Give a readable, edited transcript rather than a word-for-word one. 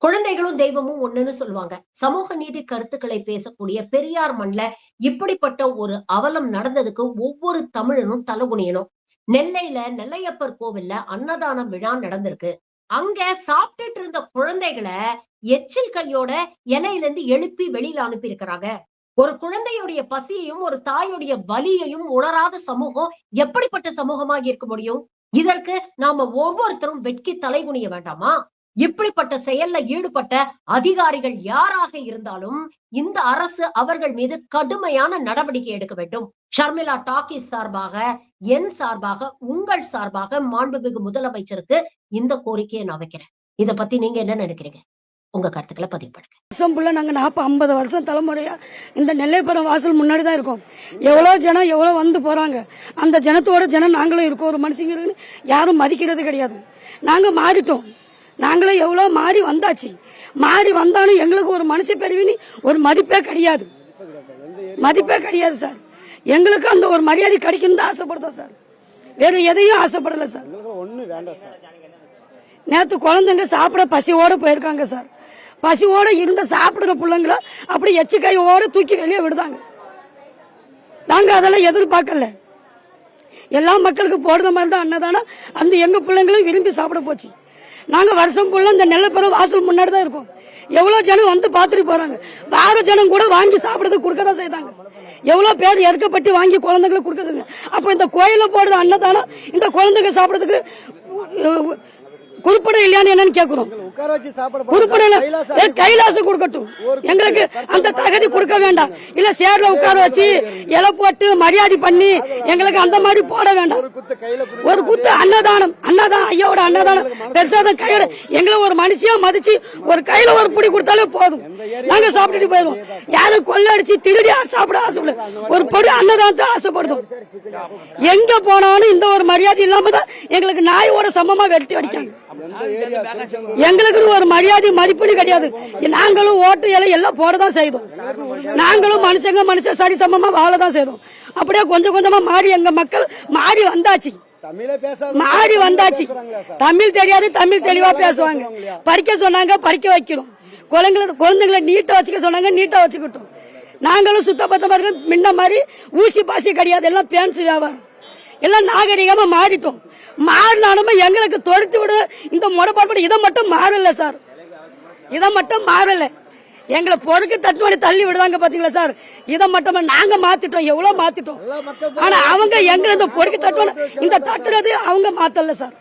குழந்தைகளும் தெய்வமும் ஒண்ணுன்னு சொல்லுவாங்க. சமூக நீதி கருத்துக்களை பேசக்கூடிய பெரியார் மண்ல இப்படிப்பட்ட ஒரு அவலம் நடந்ததுக்கு ஒவ்வொரு தமிழனும் தலகுனியணும். நெல்லையில நெல்லையப்பர் கோவில்ல அன்னதானம் விழா நடந்திருக்கு. அங்க சாப்பிட்டுட்டு இருந்த குழந்தைகள எச்சில் கையோட இலையில இருந்து எழுப்பி வெளியில அனுப்பி இருக்கிறாங்க. ஒரு குழந்தையுடைய பசியையும், ஒரு தாயுடைய வலியையும் உணராத சமூகம் எப்படிப்பட்ட சமூகமாக இருக்க முடியும்? இதற்கு நாம ஒவ்வொருத்தரும் வெட்கி தலைகுனிய வேண்டாமா? இப்படிப்பட்ட செயல்ல ஈடுபட்ட அதிகாரிகள் யாராக இருந்தாலும் இந்த அரசு அவர்கள் மீது கடுமையான நடவடிக்கை எடுக்க வேண்டும். ஷர்மிளா டாக்கீஸ் சார்பாக, என் சார்பாக, உங்கள் சார்பாக மாண்புமிகு முதலமைச்சருக்கு இந்த கோரிக்கையை நான் வைக்கிறேன். இத பத்தி நீங்க என்ன நினைக்கிறீங்க? உங்க கருத்துக்களை பதிவு பண்ணுங்க. நாங்க 50 வருஷம் தலைமுறையா இந்த நெல்லையப்பரம் வாசல் முன்னாடி தான் இருக்கோம். எவ்வளவு ஜனம் எவ்வளவு வந்து போறாங்க. அந்த ஜனத்தோட ஜனம் நாங்களும் இருக்கோம். ஒரு மனுஷங்க யாரும் மதிக்கிறது கிடையாது. நாங்க மாறிட்டோம். நாங்களும் எவ்வளவு மாறி வந்தாச்சு. மாறி வந்தாலும் எங்களுக்கு ஒரு மனுஷ பெருவினி ஒரு மதிப்பே கிடையாது. மதிப்பே கிடையாது சார். எங்களுக்கு அந்த ஒரு மரியாதை கிடைக்கும் தான் ஆசைப்படுதோம் சார். வேற எதையும் ஆசைப்படல சார். நேத்து குழந்தைங்க சாப்பிட பசியோட போயிருக்காங்க சார். பசியோட இருந்த சாப்பிடுற பிள்ளைங்களை அப்படி எச்சு கையோட தூக்கி வெளியே விடுதாங்க. நாங்க அதெல்லாம் எதிர்பார்க்கல. எல்லா மக்களுக்கு போடுற மாதிரி தான் அன்னதானம். அந்த எங்க பிள்ளைங்களும் விரும்பி சாப்பிட போச்சு. நாங்க வருஷம் ஃபுல்லா இந்த நெல்லைப்பரம் வாசல் முன்னாடி தான் இருக்கோம். எவ்வளவு ஜனம் வந்து பாத்துட்டு போறாங்க. வேற ஜனம் கூட வாங்கி சாப்பிடறதுக்கு கொடுக்கதான் செய்தாங்க. எவ்வளவு பேர் எருக்கப்பட்டு வாங்கி குழந்தைங்களுக்கு கொடுக்க. அப்ப இந்த கோயில போடுற அன்னதானம் இந்த குழந்தைங்க சாப்பிடறதுக்கு குறிப்பிட இல்லையான்னு என்னன்னு கேக்குறோம். கைலாசம் கொடுக்கட்டும். எங்களுக்கு அந்த தகுதி கொடுக்க வேண்டாம். இல்ல சேர்ல உட்கார வச்சு இலை போட்டு மரியாதை பண்ணி எங்களுக்கு அந்த மாதிரி போட வேண்டாம். ஒரு குத்து அன்னதானம் ஐயாவோட அன்னதானம் பெருசாதான் கையில எங்களை ஒரு மனுஷியா மதிச்சு ஒரு கையில ஒரு புடி கொடுத்தாலே போதும். நாங்க சாப்பிட்டுட்டு போயிடுவோம். யாரும் கொள்ளடிச்சு திருடி சாப்பிட ஆசைப்பட ஒரு பொடி அன்னதானத்தை ஆசைப்படுதும். எங்க போனாலும் இந்த ஒரு மரியாதை இல்லாம தான் எங்களுக்கு நாயோட சமமா வெட்டி அடிக்காங்க. எங்களுக்கு ஒரு மரியாதை மதிப்பு கிடையாது. நாங்களும் ஓட்டு இலை எல்லாம் போடதான் செய்தோம். நாங்களும் மனுஷங்க சரி சமமா வாழதான் செய்தோம். அப்படியே கொஞ்சம் கொஞ்சமா மாறி எங்க மக்கள் மாறி வந்தாச்சு. தமிழ் தெரியாது. தமிழ் தெளிவா பேசுவாங்க. படிக்க சொன்னாங்க, படிக்க வைக்கிறோம். குழந்தைங்களை நீட்டா வச்சுக்க சொன்னாங்க, நீட்டா வச்சுக்கிட்டோம். நாங்களும் சுத்தபத்தமா இருக்க. முன்ன மாதிரி ஊசி பாசி கிடையாது. எல்லாம் பேன்ஸ் வியாபாரம். எல்லாம் நாகரிகமா மாறிட்டோம். மாறினாலுமே எங்களுக்கு தொடுத்து விட இந்த முறைப்பாடு இதை மட்டும் மாறல சார். இதை மட்டும் மாறல. எங்களை பொறுக்கு தட்டு தள்ளி விடுவாங்க பாத்தீங்களா சார். இதை மட்டும் நாங்க மாத்திட்டோம். எவ்வளவு மாத்திட்டோம். ஆனா அவங்க எங்களை இந்த பொறுக்கு தட்டு இந்த தட்டுறது அவங்க மாத்தல சார்.